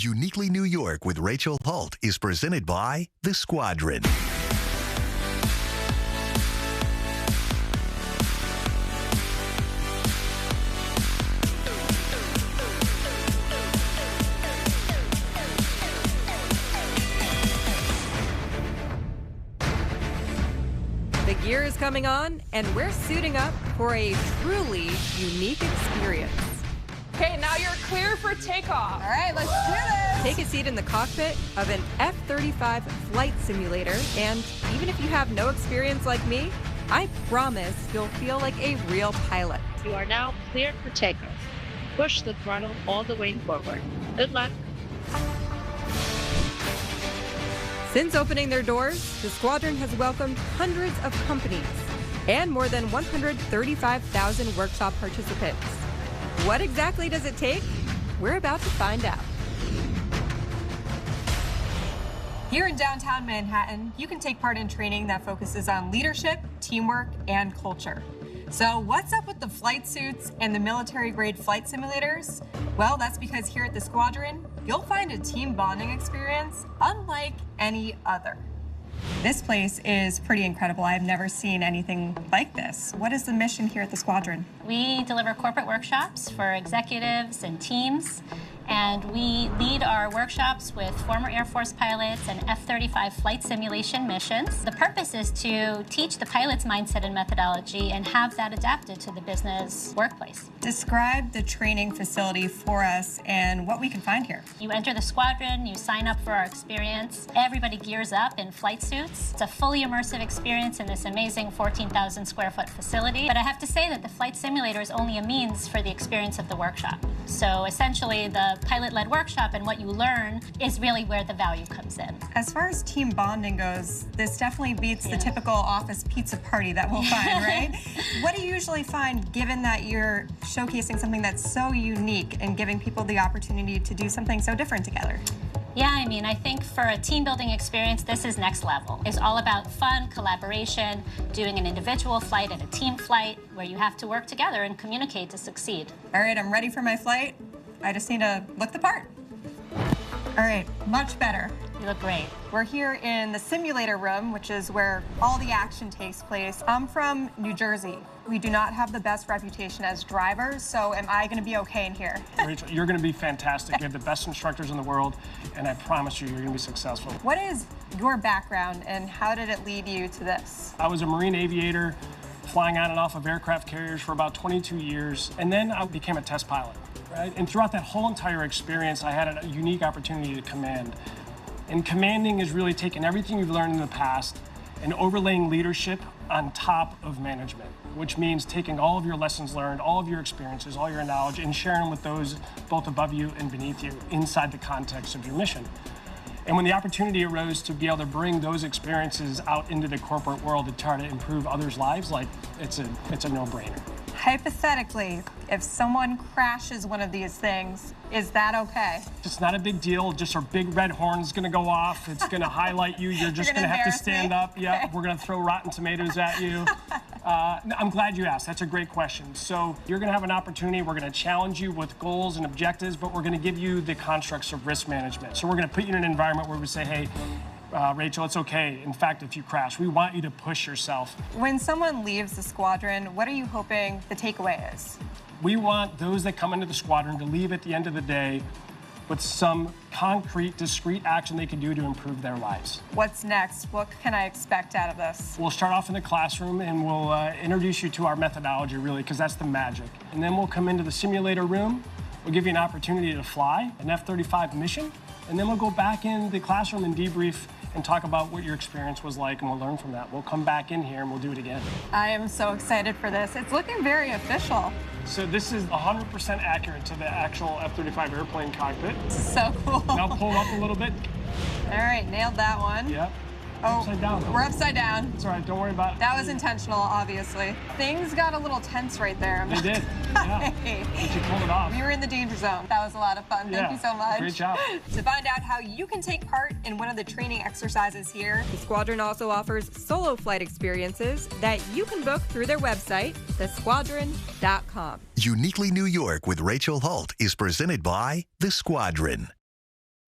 Uniquely New York with Rachel Holt is presented by The Squadron. The gear is coming on, and we're suiting up for a truly unique experience. Okay, now you're clear for takeoff. All right, let's do this. Take a seat in the cockpit of an F-35 flight simulator, and even if you have no experience like me, I promise you'll feel like a real pilot. You are now cleared for takeoff. Push the throttle all the way forward. Good luck. Since opening their doors, the Squadron has welcomed hundreds of companies and more than 135,000 workshop participants. What exactly does it take? We're about to find out. Here in downtown Manhattan, you can take part in training that focuses on leadership, teamwork, and culture. So what's up with the flight suits and the military-grade flight simulators? Well, that's because here at the Squadron, you'll find a team bonding experience unlike any other. This place is pretty incredible. I've never seen anything like this. What is the mission here at the Squadron? We deliver corporate workshops for executives and teams, and we lead our workshops with former Air Force pilots and F-35 flight simulation missions. The purpose is to teach the pilot's mindset and methodology and have that adapted to the business workplace. Describe the training facility for us and what we can find here. You enter the Squadron, you sign up for our experience. Everybody gears up in flight suits. It's a fully immersive experience in this amazing 14,000 square foot facility. But I have to say that the flight simulator is only a means for the experience of the workshop. So essentially, the pilot-led workshop and what you learn is really where the value comes in. As far as team bonding goes, this definitely beats the typical office pizza party that we'll find, right? What do you usually find, given that you're showcasing something that's so unique and giving people the opportunity to do something so different together? Yeah, I mean, I think for a team building experience, this is next level. It's all about fun, collaboration, doing an individual flight and a team flight where you have to work together and communicate to succeed. All right, I'm ready for my flight. I just need to look the part. All right, much better. You look great. We're here in the simulator room, which is where all the action takes place. I'm from New Jersey. We do not have the best reputation as drivers, so am I going to be okay in here? Rachel, you're going to be fantastic. We have the best instructors in the world, and I promise you're going to be successful. What is your background, and how did it lead you to this? I was a Marine aviator, flying on and off of aircraft carriers for about 22 years, and then I became a test pilot. Right? And throughout that whole entire experience, I had a unique opportunity to command. And commanding is really taking everything you've learned in the past and overlaying leadership on top of management, which means taking all of your lessons learned, all of your experiences, all your knowledge, and sharing them with those both above you and beneath you inside the context of your mission. And when the opportunity arose to be able to bring those experiences out into the corporate world to try to improve others' lives, like it's a no-brainer. Hypothetically, if someone crashes one of these things, is that okay? It's not a big deal. Just our big red horn is going to go off. It's going to highlight you. You're just going to have to stand up. Yeah, okay. We're going to throw rotten tomatoes at you. I'm glad you asked. That's a great question. So you're going to have an opportunity. We're going to challenge you with goals and objectives, but we're going to give you the constructs of risk management. So we're going to put you in an environment where we say, hey, Rachel, it's okay. In fact, if you crash, we want you to push yourself. When someone leaves the Squadron, what are you hoping the takeaway is? We want those that come into the Squadron to leave at the end of the day with some concrete, discrete action they can do to improve their lives. What's next? What can I expect out of this? We'll start off in the classroom and we'll introduce you to our methodology, really, because that's the magic. And then we'll come into the simulator room. We'll give you an opportunity to fly an F-35 mission. And then we'll go back in the classroom and debrief and talk about what your experience was like, and we'll learn from that. We'll come back in here and we'll do it again. I am so excited for this. It's looking very official. So this is 100% accurate to the actual F-35 airplane cockpit. So cool. Now pull up a little bit. All right, nailed that one. Yep. Oh, upside down, though. We're upside down. It's all right, don't worry about it. That was intentional, obviously. Things got a little tense right there. They did, yeah. But you pulled it off. We were in the danger zone. That was a lot of fun. Yeah. Thank you so much. Great job. To find out how you can take part in one of the training exercises here, The Squadron also offers solo flight experiences that you can book through their website, thesquadron.com. Uniquely New York with Rachel Holt is presented by The Squadron.